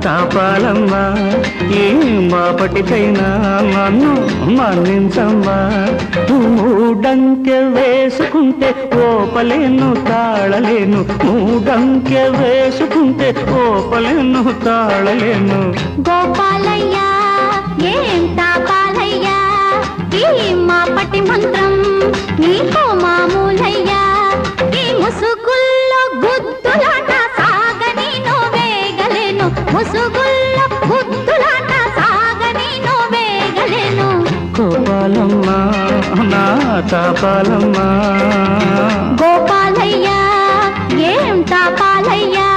తాపాలమ్మా ఏ మాపటికైనా నన్ను మన్నించమ్మా మూడంకె వేసుకుంటే ఓపలేను తాళలేను మూడంకె వేసుకుంటే ఓపలేను తాళలేను గోపాలయ్యా ఏం తాపాలయ్యా ఈ మాపటి మంత్రం నీకు మామూలయ్యా ఈ ముసుగుల్లో గుద్దులాట సాగని వేగలేను ముసుగుల్లో గుద్దులాట సాగని వేగలేను గోపాలమ్మా నా తాపాలమ్మా గోపాలయ్యా ఏం తాపాలయ్యా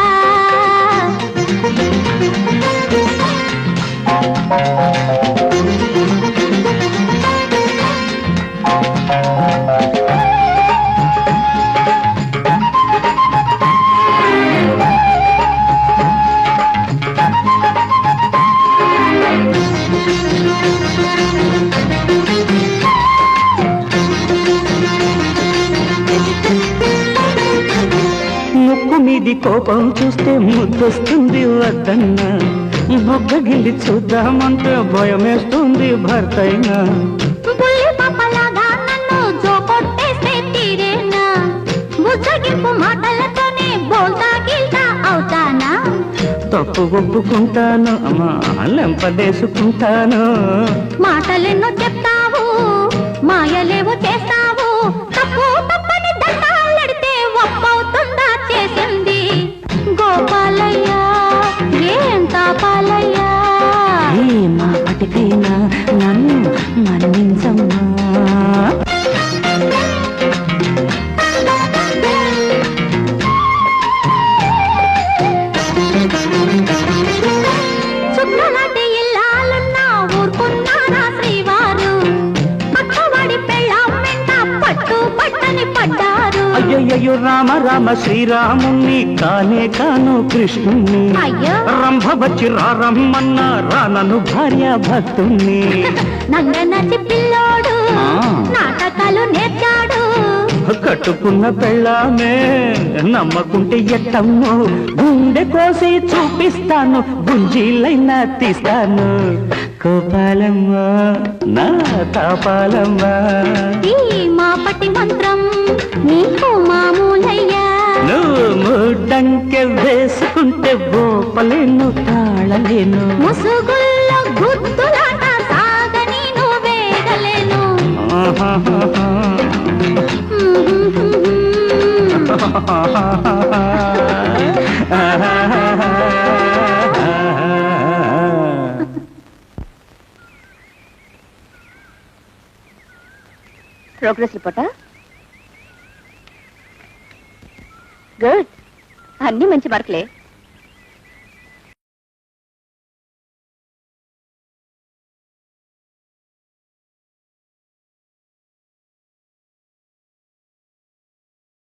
ముక్కు మీది కోపం చూస్తే ముద్దొస్తుంది వద్దన్నా మొగ్గగిల్లి చూద్దామంటే భయమేస్తుంది భర్తైనా పుల్లి పాపలాగా నన్ను జోకొట్టేస్తే తీరేనా బుజ్జగింపు మాటలతోనే బోల్తా గిల్తా అవుతానా తప్పు ఒప్పుకుంటాను అమ్మా లెంపదేసుకుంటాను మాటలెన్నో చెప్తావు మాయలేవో చేస్తావు తప్పు తప్పని దండాలెడితే ఒప్పవుతుందా చేసింది గోపాలయ్యా ఏం తాపాలయ్యా ఏ మాపటికైనా నన్ను మన్నించమ్మా చుక్కలాంటి ఇల్లాలున్నా ఊరుకున్నారా శ్రీవారు పక్కవాడి పెళ్ళాం వెంట పట్టు పట్టని పడ్డారు అయ్యయ్యో రామ రామ శ్రీరాముణ్ణి కానే కాను కృష్ణుణ్ణి అయ్యో రంభ వచ్చి రారమ్మన్నా రానను భార్య భక్తుణ్ణి నంగనచి పిల్లోడు నాటకాలు నేర్చాడు కట్టుకున్న పెళ్ళామే నమ్మకుంటే ఎట్టమ్మో గుండె కోసి చూపిస్తాను గుంజీలైనా తీస్తాను కోపాలమ్మా నా తాపాలమ్మా ఈ మాపటి మంత్రం నీకు మామూలయ్యా నువ్వు మూడంకె వేసుకుంటే బోపలేను తాళలేను ముసుగుల్లో గుద్దులాట సాగని వేగలేను ప్రోగ్రెస్ రిపోర్టా గుడ్ అన్ని మంచి మార్కులే